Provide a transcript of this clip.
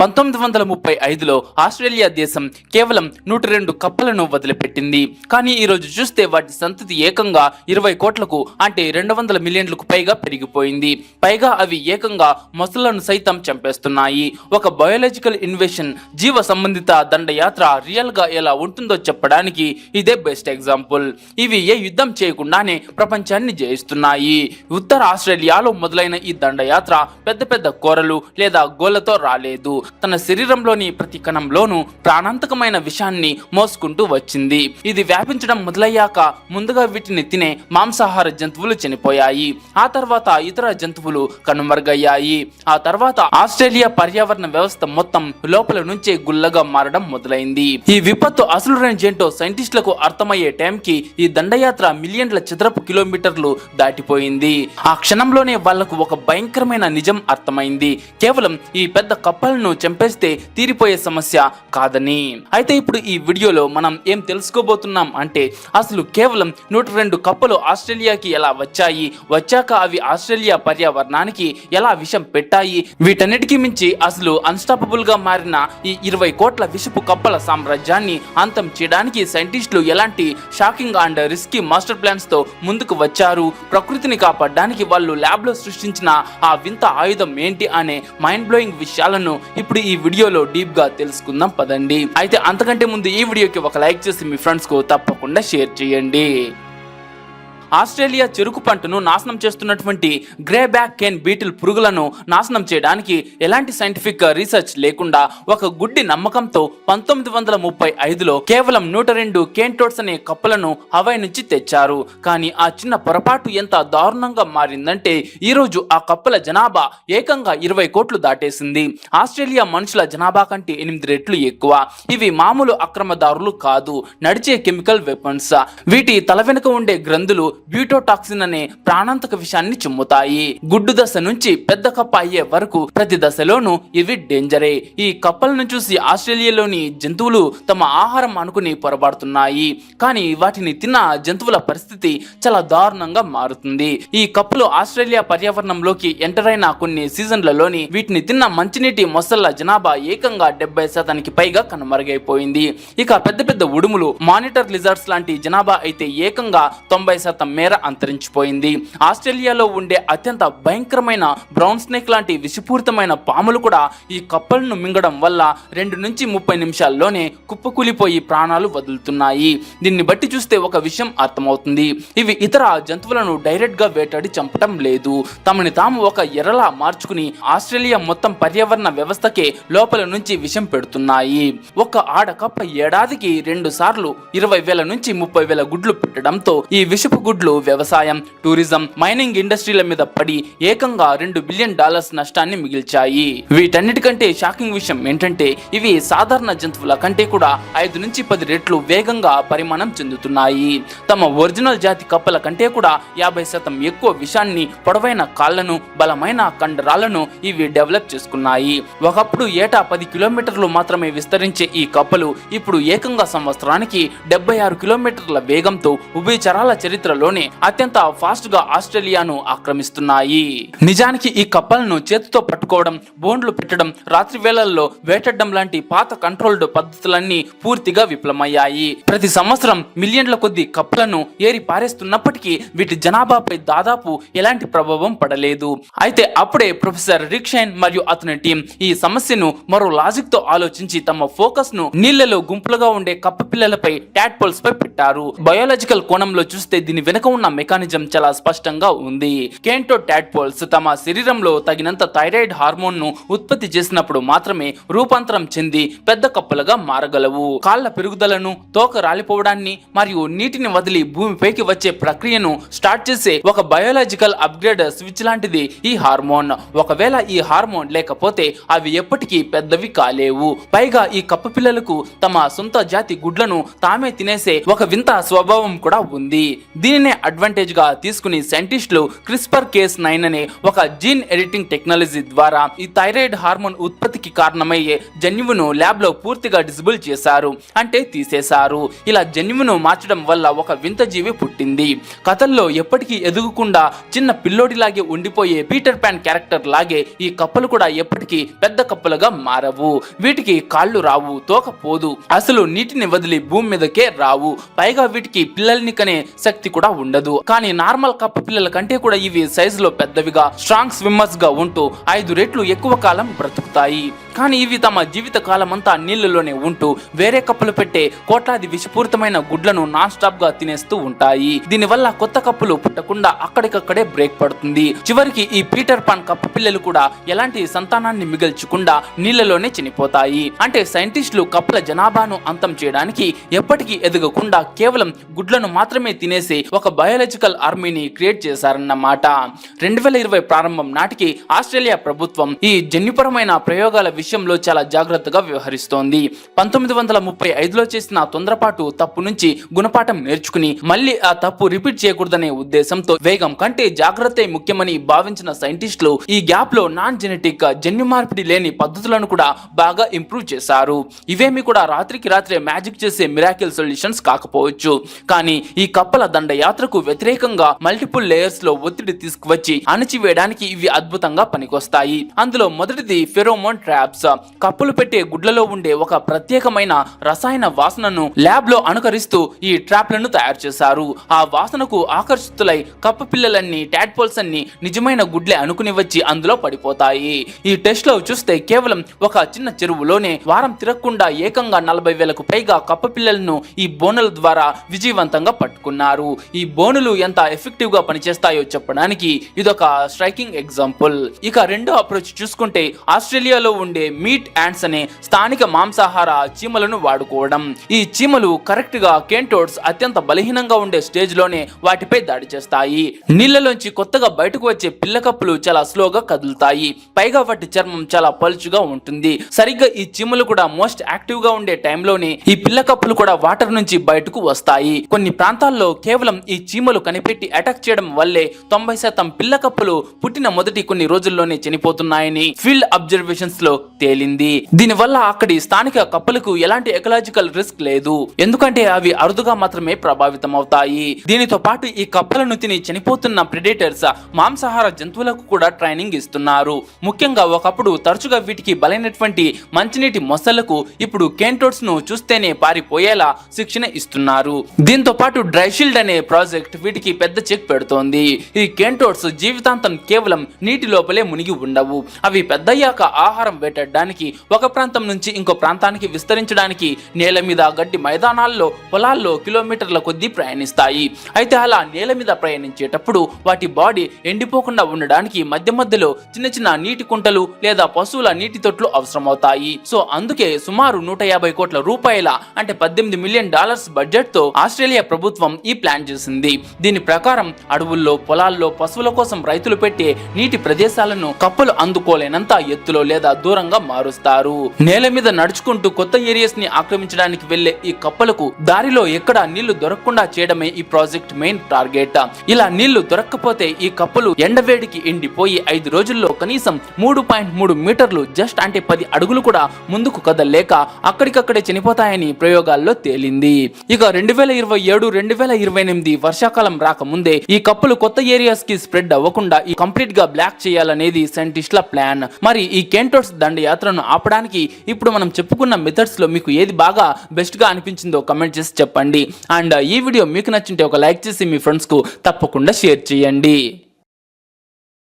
1935లో Australia దేశం కేవలం 102 కప్పలను వదిలిపెట్టింది. కానీ ఈ రోజు చూస్తే వాటి సంతతి ఏకంగా 20 కోట్లకు అంటే 200 మిలియన్లకు పైగా పెరిగిపోయింది. పైగా అవి ఏకంగా మొసళ్లను సైతం చంపేస్తున్నాయి. ఒక బయోలాజికల్ ఇన్వేషన్, జీవ సంబంధిత దండయాత్ర రియల్ గా ఎలా ఉంటుందో చెప్పడానికి ఇదే బెస్ట్ ఎగ్జాంపుల్. ఇవి ఏ యుద్ధం చేయకుండానే ప్రపంచాన్ని జయిస్తున్నాయి. ఉత్తర ఆస్ట్రేలియాలో మొదలైన ఈ దండయాత్ర పెద్ద పెద్ద కోరలు లేదా గోళ్లతో రాలేదు. తన శరీరంలోని ప్రతి కణంలోనూ ప్రాణాంతకమైన విషాన్ని మోసుకుంటూ వచ్చింది. ఇది వ్యాపించడం మొదలయ్యాక ముందుగా వీటిని తినే మాంసాహార జంతువులు చనిపోయాయి. ఆ తర్వాత ఇతర జంతువులు కనుమరుగయ్యాయి. ఆ తర్వాత ఆస్ట్రేలియా పర్యావరణ వ్యవస్థ మొత్తం లోపల నుంచే గుల్లగా మారడం మొదలైంది. ఈ విపత్తు అసలు రేంజ్ ఏంటో సైంటిస్టులకు అర్థమయ్యే టైంకి ఈ దండయాత్ర మిలియన్ల చదరపు కిలోమీటర్లు దాటిపోయింది. ఆ క్షణంలోనే వాళ్లకు ఒక భయంకరమైన నిజం అర్థమైంది. కేవలం ఈ పెద్ద కప్పలను చంపేస్తే తీరిపోయే సమస్య కాదని. అయితే ఇప్పుడు ఈ వీడియోలో మనం ఏం తెలుసుకోబోతున్నాం అంటే అసలు కేవలం 102 కప్పలు ఆస్ట్రేలియాకి ఎలా వచ్చాయి, వచ్చాక అవి ఆస్ట్రేలియా పర్యావరణానికి ఎలా విషం పెట్టాయి, వీటన్నిటికీ మించి అసలు అన్స్టాపబుల్ గా మారిన ఈ 20 కోట్ల విషపు కప్పల సామ్రాజ్యాన్ని అంతం చేయడానికి సైంటిస్టులు ఎలాంటి shocking and risky master plans తో ముందుకు వచ్చారు, ప్రకృతిని కాపాడడానికి వాళ్ళు ల్యాబ్ లో సృష్టించిన ఆ వింత ఆయుధం ఏంటి అనే మైండ్ బ్లోయింగ్ విషయాలను ఇప్పుడు ఈ వీడియోలో డీప్ గా తెలుసుకుందాం పదండి. అయితే అంతకంటే ముందు ఈ వీడియోకి ఒక లైక్ చేసి మీ ఫ్రెండ్స్ కు తప్పకుండా షేర్ చేయండి. ఆస్ట్రేలియా చెరుకు పంటను నాశనం చేస్తున్నటువంటి గ్రే బ్యాక్ కేన్ బీటిల్ పురుగులను నాశనం చేయడానికి ఎలాంటి సైంటిఫిక్ రీసెర్చ్ లేకుండా ఒక గుడ్డి నమ్మకంతో 1935లో కేవలం 102 కేన్ టోడ్స్ అనే కప్పలను హవాయి నుంచి తెచ్చారు. కానీ ఆ చిన్న పొరపాటు ఎంత దారుణంగా మారిందంటే ఈ రోజు ఆ కప్పల జనాభా ఏకంగా 20 కోట్లు దాటేసింది. ఆస్ట్రేలియా మనుషుల జనాభా కంటే 8 రెట్లు ఎక్కువ. ఇవి మామూలు అక్రమదారులు కాదు, నడిచే కెమికల్ వెపన్స్. వీటి తల వెనుక ఉండే గ్రంథులు బ్యూటోటాక్సిన్ అనే ప్రాణాంతక విషయాన్ని చిమ్ముతాయి. గుడ్డు దశ నుంచి పెద్ద కప్ప అయ్యే వరకు ప్రతి దశలోనూ ఇవి డేంజరే. ఈ కప్పలను చూసి ఆస్ట్రేలియాలోని జంతువులు తమ ఆహారం అనుకుని పొరబాడుతున్నాయి. కానీ వాటిని తిన్న జంతువుల పరిస్థితి చాలా దారుణంగా మారుతుంది. ఈ కప్పలు ఆస్ట్రేలియా పర్యావరణంలోకి ఎంటర్ అయిన కొన్ని సీజన్లలోని వీటిని తిన్న మంచినీటి మొసళ్ల జనాభా ఏకంగా 70% పైగా కనుమరుగైపోయింది. ఇక పెద్ద పెద్ద ఉడుములు, మానిటర్ లిజర్డ్స్ లాంటి జనాభా అయితే ఏకంగా 90% మేర అంతరించిపోయింది. ఆస్ట్రేలియాలో ఉండే అత్యంత భయంకరమైన బ్రౌన్ స్నేక్ లాంటి విషపూరితమైన పాములు కూడా ఈ కప్పలను మింగడం వల్ల 2 నుంచి 30 నిమిషాల్లోనే కుప్పకూలిపోయి ప్రాణాలు వదులుతున్నాయి. దీన్ని బట్టి చూస్తే ఒక విషయం అర్థమవుతుంది, ఇవి ఇతర జంతువులను డైరెక్ట్ గా వేటాడి చంపటం లేదు, తమని తాము ఒక ఎర్రలా మార్చుకుని ఆస్ట్రేలియా మొత్తం పర్యావరణ వ్యవస్థకే లోపల నుంచి విషం పెడుతున్నాయి. ఒక ఆడకప్ప ఏడాదికి 2 సార్లు 20,000 నుంచి 30,000 గుడ్లు పెట్టడంతో ఈ విషపు గుడ్లు వ్యవసాయం, టూరిజం, మైనింగ్ ఇండస్ట్రీల మీద పడి ఏకంగా $2 బిలియన్ నష్టాన్ని మిగిల్చాయి. వీటన్నిటికంటే షాకింగ్ విషయం ఏంటంటే ఇవి సాధారణ జంతువుల కంటే కూడా 5 నుంచి 10 రెట్లు వేగంగా పరిమాణం చెందుతున్నాయి. తమ ఒరిజినల్ జాతి కప్పల కంటే కూడా 50% ఎక్కువ విషాన్ని, పొడవైన కాళ్లను, బలమైన కండరాలను ఇవి డెవలప్ చేసుకున్నాయి. ఒకప్పుడు ఏటా 10 కిలోమీటర్లు మాత్రమే విస్తరించే ఈ కప్పలు ఇప్పుడు ఏకంగా సంవత్సరానికి 76 కిలోమీటర్ల వేగంతో ఉభయచరాల చరిత్రలోనే అత్యంత ఫాస్ట్ గా ఆస్ట్రేలియాను ఆక్రమిస్తున్నాయి. నిజానికి ఈ కప్పలను చేతితో పట్టుకోవడం, బోన్లు పెట్టడం, రాత్రి వేళల్లో వేటాడడం లాంటి పాత కంట్రోల్డ్ పద్ధతులన్నీ పూర్తిగా విఫలమయ్యాయి. ప్రతి సంవత్సరం మిలియన్ల కొద్ది కప్పలను ఏరి పారేస్తున్నప్పటికీ వీటి జనాభాపై దాదాపు ఎలాంటి ప్రభావం పడలేదు. అయితే అప్పుడే ప్రొఫెసర్ రిక్ షైన్ మరియు అతని టీం ఈ సమస్యను మరో లాజిక్ తో ఆలోచించి తమ ఫోకస్ ను నీళ్లలో గుంపులుగా ఉండే కప్ప పిల్లలపై, టాడ్పోల్స్ పై పెట్టారు. బయోలాజికల్ కోణంలో చూస్తే దీని వెనుక ఉన్న మెకానిజం చాలా స్పష్టంగా ఉంది. కేంటో టాడ్పోల్స్ తమ శరీరంలో తగినంత థైరాయిడ్ హార్మోన్ ను ఉత్పత్తి చేసినప్పుడు మాత్రమే రూపాంతరం చెంది పెద్ద కప్పలుగా మారగలవు. కాళ్ల పెరుగుదలను, తోక రాలిపోవడాన్ని మరియు నీటిని వదిలి భూమిపైకి వచ్చే ప్రక్రియను స్టార్ట్ చేసే ఒక బయోలాజికల్ అప్గ్రేడ్ స్విచ్ లాంటిది ఈ హార్మోన్. ఒకవేళ ఈ హార్మోన్ లేకపోతే అవి ఎప్పటికీ పెద్దవి కాలేవు. పైగా ఈ కప్ప పిల్లలకు తమ సొంత జాతి గుడ్లను తామే తినేసే ఒక వింత స్వభావం కూడా ఉంది. దీనినే దీన్నే అడ్వాంటేజ్ గా తీసుకుని సైంటిస్టులు క్రిస్పర్ కేస్ 9 అనే ఒక జీన్ ఎడిటింగ్ టెక్నాలజీ ద్వారా ఈ థైరాయిడ్ హార్మోన్ ఉత్పత్తికి కారణమయ్యే జన్యువును ల్యాబ్ లో పూర్తిగా డిజబుల్ చేశారు, అంటే తీసేశారు. ఇలా జన్యువును మార్చడం వల్ల ఒక వింత జీవి పుట్టింది. కథల్లో ఎప్పటికీ ఎదుగుకుండా చిన్న పిల్లోడిలాగే ఉండిపోయే పీటర్ పాన్ క్యారెక్టర్ లాగే ఈ కప్పలు కూడా ఎప్పటికీ పెద్ద కప్పలుగా మారవు. వీటికి కాళ్ళు రావు, తోక పోదు, అసలు నీటిని వదిలి భూమి మీదకే రావు. పైగా వీటికి పిల్లల్ని కనే శక్తి కూడా ఉండదు. కానీ నార్మల్ కప్ప పిల్లల కంటే కూడా ఇవి సైజులో పెద్దవిగా, స్ట్రాంగ్ స్విమ్మర్స్ గా ఉంటూ 5 రెట్లు ఎక్కువ కాలం బ్రతుకుతాయి. కానీ ఇవి తమ జీవిత కాలం అంతా నీళ్లలోనే ఉంటూ వేరే కప్పలు పెట్టే కోట్లాది విషపూరితమైన గుడ్లను నాన్ స్టాప్ గా తినేస్తూ ఉంటాయి. దీనివల్ల కొత్త కప్పులు పుట్టకుండా అక్కడికక్కడే బ్రేక్ పడుతుంది. చివరికి ఈ పీటర్ పాన్ కప్ప పిల్లలు కూడా ఎలాంటి సంతానాన్ని మిగల్చకుండా నీళ్లలోనే చనిపోతాయి. అంటే సైంటిస్టులు కప్పల జనాభాను అంతం చేయడానికి ఎప్పటికీ ఎదగకుండా కేవలం గుడ్లను మాత్రమే తినేసి ఒక బయాలజికల్ ఆర్మీని క్రియేట్ చేశారన్నమాట. 2020 ప్రారంభం నాటికి ఆస్ట్రేలియా ప్రభుత్వం ఈ జన్యుపరమైన ప్రయోగాల విషయంలో చాలా జాగ్రత్తగా వ్యవహరిస్తోంది. 1935లో చేసిన తొందరపాటు తప్పు నుంచి గుణపాఠం నేర్చుకుని మళ్ళీ ఆ తప్పు రిపీట్ చేయకూడదనే ఉద్దేశంతో వేగం కంటే జాగ్రత్త ముఖ్యమని భావించిన సైంటిస్టులు ఈ గ్యాప్ లో నాన్ జెనెటిక్ జన్యు మార్పిడి లేని పద్ధతులను కూడా బాగా ఇంప్రూవ్ చేశారు. ఇవేమి కూడా రాత్రికి రాత్రే మ్యాజిక్ చేసే మిరాకిల్ సొల్యూషన్స్ కాకపోవచ్చు, కానీ ఈ కప్పల దండయాత్రకు వ్యతిరేకంగా మల్టిపుల్ లేయర్స్ లో ఒత్తిడి తీసుకువచ్చి అణచివేయడానికి ఇవి అద్భుతంగా పనికొస్తాయి. అందులో మొదటిది ఫెరోమోన్ ట్రాప్స్. కప్పలు పెట్టే గుడ్లలో ఉండే ఒక ప్రత్యేకమైన రసాయన వాసనను ల్యాబ్ లో అనుకరిస్తూ ఈ ట్రాప్లను తయారు చేశారు. ఆ వాసనకు ఆకర్షితులై కప్ప పిల్లలన్నీ, టాడ్పోల్స్ అన్ని నిజమైన గుడ్లే అనుకుని వచ్చి అందులో పడిపోతాయి. ఈ టెస్ట్ లో చూస్తే కేవలం ఒక చిన్న చెరువులోనే వారం తిరగకుండా ఏకంగా 40,000కు పైగా కప్ప పిల్లలను ఈ బోనుల ద్వారా విజయవంతంగా పట్టుకున్నారు. ఈ బోనులు ఎంత ఎఫెక్టివ్ గా పనిచేస్తాయో చెప్పడానికి ఇదొక స్ట్రైకింగ్ ఎగ్జాంపుల్. ఇక రెండో అప్రోచ్ చూసుకుంటే ఆస్ట్రేలియాలో ఉండే మీట్ యాంట్స్ అనే స్థానిక మాంసాహార చీమలను వాడుకోవడం. ఈ చీమలు కరెక్ట్ గా కేంటోడ్స్ అత్యంత బలహీనంగా ఉండే స్టేజ్ లోనే వాటిపై దాడి చేస్తాయి. నీళ్లలోంచి కొత్తగా బయటకు వచ్చే పిల్ల కప్పులు చాలా స్లోగా కదులుతాయి. పైగా వాటి చర్మం చాలా పలుచుగా ఉంటుంది. సరిగ్గా ఈ చీమలు కూడా మోస్ట్ యాక్టివ్ గా ఉండే టైంలోనే ఈ పిల్ల కప్పులు కూడా వాటర్ నుంచి బయటకు వస్తాయి. కొన్ని ప్రాంతాల్లో కేవలం ఈ చీమలు కనిపెట్టి అటాక్ చేయడం వల్లే 90% పిల్ల కప్పులు పుట్టిన మొదటి కొన్ని రోజుల్లోనే చనిపోతున్నాయని ఫీల్డ్ అబ్జర్వేషన్స్ లో తేలింది. దీనివల్ల అక్కడి స్థానిక కప్పలకు ఎలాంటి ఎకలాజికల్ రిస్క్ లేదు, ఎందుకంటే అవి అరుదుగా మాత్రమే ప్రభావితం అవుతాయి. దీనితో పాటు ఈ కప్పలను తిని చనిపోతున్న ప్రెడేటర్స్ మాంసాహార జంతువులకు కూడా ట్రైనింగ్ ఇస్తున్నారు. ముఖ్యంగా ఒకప్పుడు తరచుగా వీటికి బలైనటువంటి మంచినీటి మొసళ్లకు ఇప్పుడు కేంటోడ్స్ ను చూస్తేనే పారిపోయేలా శిక్షణ ఇస్తున్నారు. దీంతో పాటు డ్రైషీల్డ్ అనే ప్రాజెక్ట్ వీటికి పెద్ద చెక్ పెడుతోంది. ఈ కేంటోడ్స్ జీవితాంతం కేవలం నీటి లోపలే మునిగి ఉండవు. అవి పెద్దయ్యాక ఆహారం వేటాడడానికి ఒక ప్రాంతం నుంచి ఇంకో ప్రాంతానికి విస్తరించడానికి నేల మీద, గడ్డి మైదానాల్లో, పొలాల్లో కిలోమీటర్ల కొద్దీ ప్రయాణిస్తాయి. అయితే అలా నేల మీద ప్రయాణించేటప్పుడు వాటి బాడీ ఎండిపోకుండా ఉండడానికి మధ్య మధ్యలో చిన్న చిన్న నీటి కుంటలు లేదా పశువుల నీటి తొట్లు అవసరమవుతాయి. సో అందుకే సుమారు 150 కోట్ల రూపాయల అంటే $18 మిలియన్ బడ్జెట్ తో ఆస్ట్రేలియా ప్రభుత్వం ఈ ప్లాన్ చేసింది. దీని ప్రకారం అడవుల్లో, పొలాల్లో పశువుల కోసం రైతులు పెట్టే నీటి ప్రదేశాలను కప్పలు అందుకోలేనంత ఎత్తులో లేదా దూరంగా మారుస్తారు. నేల మీద నడుచుకుంటూ కొత్త ఏరియాస్ ని ఆక్రమించడానికి వెళ్లే ఈ కప్పలకు దారిలో ఎక్కడ నీళ్లు దొరకకుండా చేయడమే ఈ ప్రాజెక్ట్ మెయిన్ టార్గెట్. ఇలా నీళ్లు దొరక్కపోతే ఈ కప్పలు ఎండవేడికి ఎండిపోయి 5 రోజుల్లో కనీసం 3.3 మీటర్లు జస్ట్ అంటే 10 అడుగులు కూడా ముందుకు కదలలేక అక్కడికక్కడే చనిపోతాయని ప్రయోగాల్లో తేలింది. ఇక 2027-2028 వర్షాకాలం రాకముందే ఈ కప్పలు కొత్త ఏరియాస్ కి స్ప్రెడ్ అవ్వకుండా ఈ కంప్లీట్ గా బ్లాక్ చేయాలనేది సైంటిస్టుల ప్లాన్. మరి ఈ కేంటోడ్స్ దండయాత్రను ఆపడానికి ఇప్పుడు మనం చెప్పుకున్న మెథడ్స్ లో మీకు ఏది బాగా బెస్ట్ గా అనిపించిందో కమెంట్ చేసి చెప్పండి. అండ్ ఈ వీడియో మీకు నచ్చింటే ఒక లైక్ చేసి మీ ఫ్రెండ్స్ కు తప్పకుండా షేర్ చేయండి.